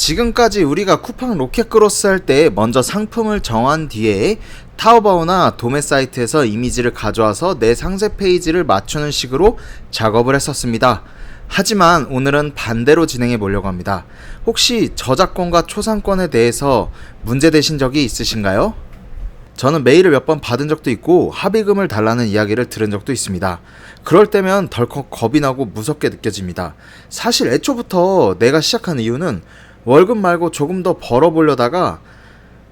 지금까지 우리가 쿠팡 로켓크로스 할 때 먼저 상품을 정한 뒤에 타오바오나 도매 사이트에서 이미지를 가져와서 내 상세 페이지를 맞추는 식으로 작업을 했었습니다. 하지만 오늘은 반대로 진행해 보려고 합니다. 혹시 저작권과 초상권에 대해서 문제되신 적이 있으신가요? 저는 메일을 몇 번 받은 적도 있고 합의금을 달라는 이야기를 들은 적도 있습니다. 그럴 때면 덜컥 겁이 나고 무섭게 느껴집니다. 사실 애초부터 내가 시작한 이유는 월급 말고 조금 더 벌어보려다가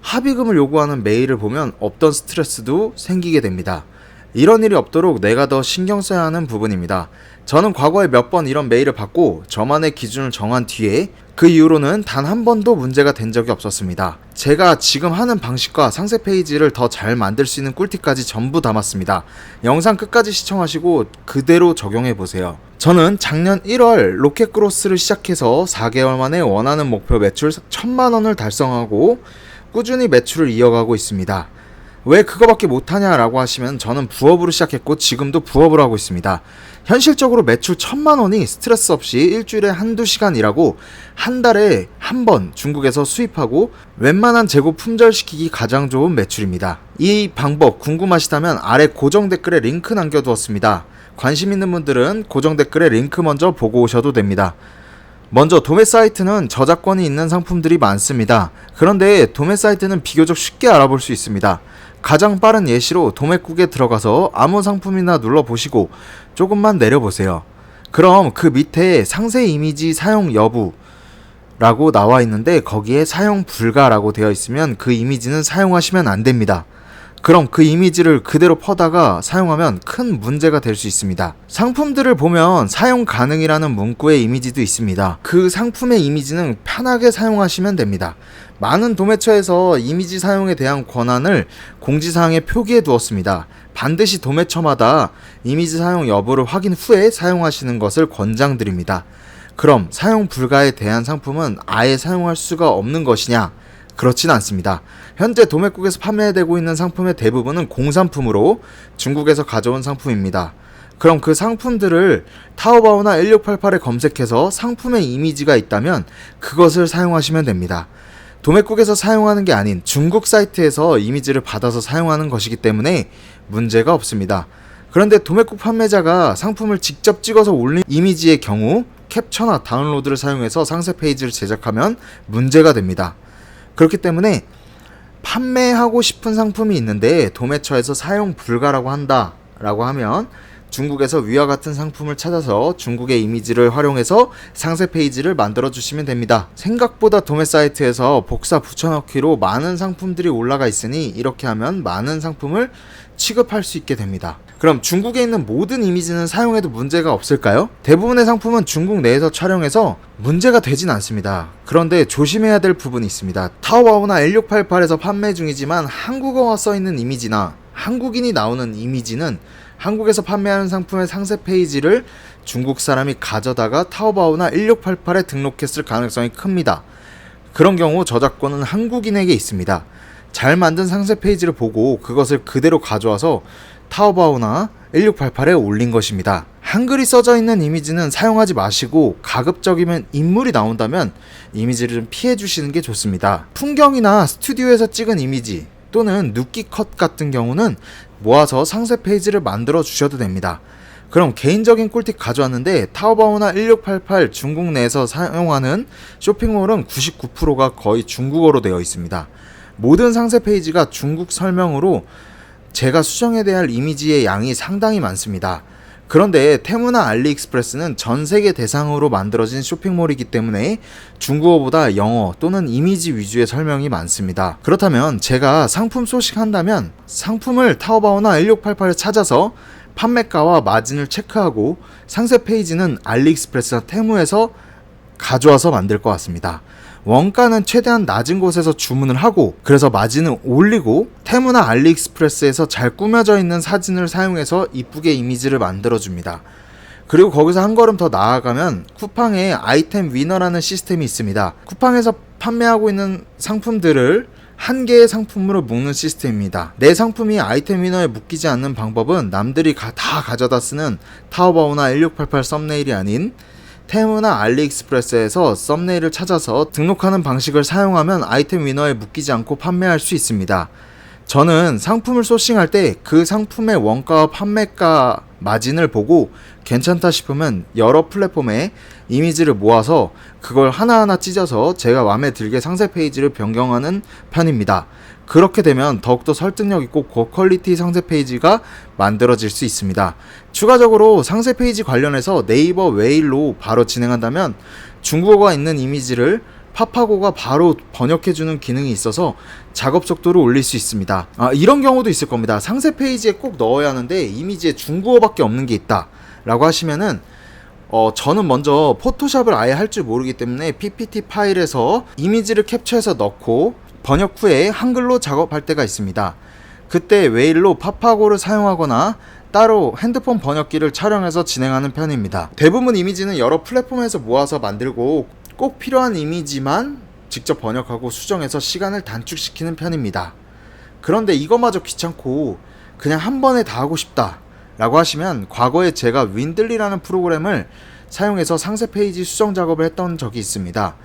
합의금을 요구하는 메일을 보면 없던 스트레스도 생기게 됩니다. 이런 일이 없도록 내가 더 신경 써야 하는 부분입니다. 저는 과거에 몇 번 이런 메일을 받고 저만의 기준을 정한 뒤에 그 이후로는 단 한 번도 문제가 된 적이 없었습니다. 제가 지금 하는 방식과 상세 페이지를 더 잘 만들 수 있는 꿀팁까지 전부 담았습니다. 영상 끝까지 시청하시고 그대로 적용해보세요. 저는 작년 1월 로켓크로스를 시작해서 4개월 만에 원하는 목표 매출 1000만원을 달성하고 꾸준히 매출을 이어가고 있습니다. 왜 그거밖에 못하냐 라고 하시면 저는 부업으로 시작했고 지금도 부업을 하고 있습니다. 현실적으로 매출 1000만원이 스트레스 없이 일주일에 한두 시간 일하고 한 달에 한 번 중국에서 수입하고 웬만한 재고 품절시키기 가장 좋은 매출입니다. 이 방법 궁금하시다면 아래 고정 댓글에 링크 남겨두었습니다. 관심 있는 분들은 고정 댓글에 링크 먼저 보고 오셔도 됩니다. 먼저 도매 사이트는 저작권이 있는 상품들이 많습니다. 그런데 도매 사이트는 비교적 쉽게 알아볼 수 있습니다. 가장 빠른 예시로 도매국에 들어가서 아무 상품이나 눌러보시고 조금만 내려보세요. 그럼 그 밑에 상세 이미지 사용 여부 라고 나와 있는데 거기에 사용 불가라고 되어 있으면 그 이미지는 사용하시면 안 됩니다. 그럼 그 이미지를 그대로 퍼다가 사용하면 큰 문제가 될 수 있습니다. 상품들을 보면 사용 가능이라는 문구의 이미지도 있습니다. 그 상품의 이미지는 편하게 사용하시면 됩니다. 많은 도매처에서 이미지 사용에 대한 권한을 공지사항에 표기해 두었습니다. 반드시 도매처마다 이미지 사용 여부를 확인 후에 사용하시는 것을 권장드립니다. 그럼 사용 불가에 대한 상품은 아예 사용할 수가 없는 것이냐? 그렇진 않습니다. 현재 도매국에서 판매되고 있는 상품의 대부분은 공산품으로 중국에서 가져온 상품입니다. 그럼 그 상품들을 타오바오나 1688에 검색해서 상품의 이미지가 있다면 그것을 사용하시면 됩니다. 도매국에서 사용하는 게 아닌 중국 사이트에서 이미지를 받아서 사용하는 것이기 때문에 문제가 없습니다. 그런데 도매국 판매자가 상품을 직접 찍어서 올린 이미지의 경우 캡처나 다운로드를 사용해서 상세 페이지를 제작하면 문제가 됩니다. 그렇기 때문에 판매하고 싶은 상품이 있는데 도매처에서 사용 불가라고 한다라고 하면 중국에서 위와 같은 상품을 찾아서 중국의 이미지를 활용해서 상세 페이지를 만들어 주시면 됩니다. 생각보다 도매 사이트에서 복사 붙여넣기로 많은 상품들이 올라가 있으니 이렇게 하면 많은 상품을 취급할 수 있게 됩니다. 그럼 중국에 있는 모든 이미지는 사용해도 문제가 없을까요? 대부분의 상품은 중국 내에서 촬영해서 문제가 되진 않습니다. 그런데 조심해야 될 부분이 있습니다. 타오바오나 1688에서 판매 중이지만 한국어가 써있는 이미지나 한국인이 나오는 이미지는 한국에서 판매하는 상품의 상세 페이지를 중국 사람이 가져다가 타오바오나 1688에 등록했을 가능성이 큽니다. 그런 경우 저작권은 한국인에게 있습니다. 잘 만든 상세 페이지를 보고 그것을 그대로 가져와서 타오바오나 1688에 올린 것입니다. 한글이 써져 있는 이미지는 사용하지 마시고 가급적이면 인물이 나온다면 이미지를 좀 피해 주시는 게 좋습니다. 풍경이나 스튜디오에서 찍은 이미지 또는 누끼 컷 같은 경우는 모아서 상세 페이지를 만들어 주셔도 됩니다. 그럼 개인적인 꿀팁 가져왔는데 타오바오나 1688 중국 내에서 사용하는 쇼핑몰은 99%가 거의 중국어로 되어 있습니다. 모든 상세 페이지가 중국 설명으로 제가 수정해야 할 이미지의 양이 상당히 많습니다. 그런데 테무나 알리익스프레스는 전 세계 대상으로 만들어진 쇼핑몰이기 때문에 중국어보다 영어 또는 이미지 위주의 설명이 많습니다. 그렇다면 제가 상품 소식한다면 상품을 타오바오나 1688에 찾아서 판매가와 마진을 체크하고 상세 페이지는 알리익스프레스나 테무에서 가져와서 만들 것 같습니다. 원가는 최대한 낮은 곳에서 주문을 하고 그래서 마진을 올리고 테무나 알리익스프레스에서 잘 꾸며져 있는 사진을 사용해서 이쁘게 이미지를 만들어줍니다. 그리고 거기서 한 걸음 더 나아가면 쿠팡에 아이템 위너라는 시스템이 있습니다. 쿠팡에서 판매하고 있는 상품들을 한 개의 상품으로 묶는 시스템입니다. 내 상품이 아이템 위너에 묶이지 않는 방법은 남들이 다 가져다 쓰는 타오바오나 1688 썸네일이 아닌 테무나 알리익스프레스에서 썸네일을 찾아서 등록하는 방식을 사용하면 아이템 위너에 묶이지 않고 판매할 수 있습니다. 저는 상품을 소싱할 때 그 상품의 원가와 판매가 마진을 보고 괜찮다 싶으면 여러 플랫폼에 이미지를 모아서 그걸 하나하나 찢어서 제가 마음에 들게 상세 페이지를 변경하는 편입니다. 그렇게 되면 더욱더 설득력 있고 고퀄리티 상세 페이지가 만들어질 수 있습니다. 추가적으로 상세 페이지 관련해서 네이버 웨일로 바로 진행한다면 중국어가 있는 이미지를 파파고가 바로 번역해주는 기능이 있어서 작업 속도를 올릴 수 있습니다. 이런 경우도 있을 겁니다. 상세 페이지에 꼭 넣어야 하는데 이미지에 중국어밖에 없는 게 있다 라고 하시면은 저는 먼저 포토샵을 아예 할 줄 모르기 때문에 PPT 파일에서 이미지를 캡처해서 넣고 번역 후에 한글로 작업할 때가 있습니다. 그때 웨일로 파파고를 사용하거나 따로 핸드폰 번역기를 촬영해서 진행하는 편입니다. 대부분 이미지는 여러 플랫폼에서 모아서 만들고 꼭 필요한 이미지만 직접 번역하고 수정해서 시간을 단축시키는 편입니다. 그런데 이거마저 귀찮고 그냥 한 번에 다 하고 싶다 라고 하시면 과거에 제가 윈들리라는 프로그램을 사용해서 상세 페이지 수정 작업을 했던 적이 있습니다.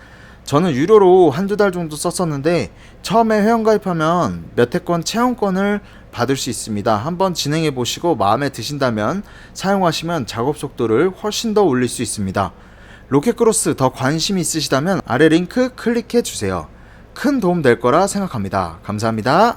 저는 유료로 한두 달 정도 썼었는데 처음에 회원가입하면 몇 회권 체험권을 받을 수 있습니다. 한번 진행해 보시고 마음에 드신다면 사용하시면 작업 속도를 훨씬 더 올릴 수 있습니다. 로켓크로스 더 관심이 있으시다면 아래 링크 클릭해 주세요. 큰 도움 될 거라 생각합니다. 감사합니다.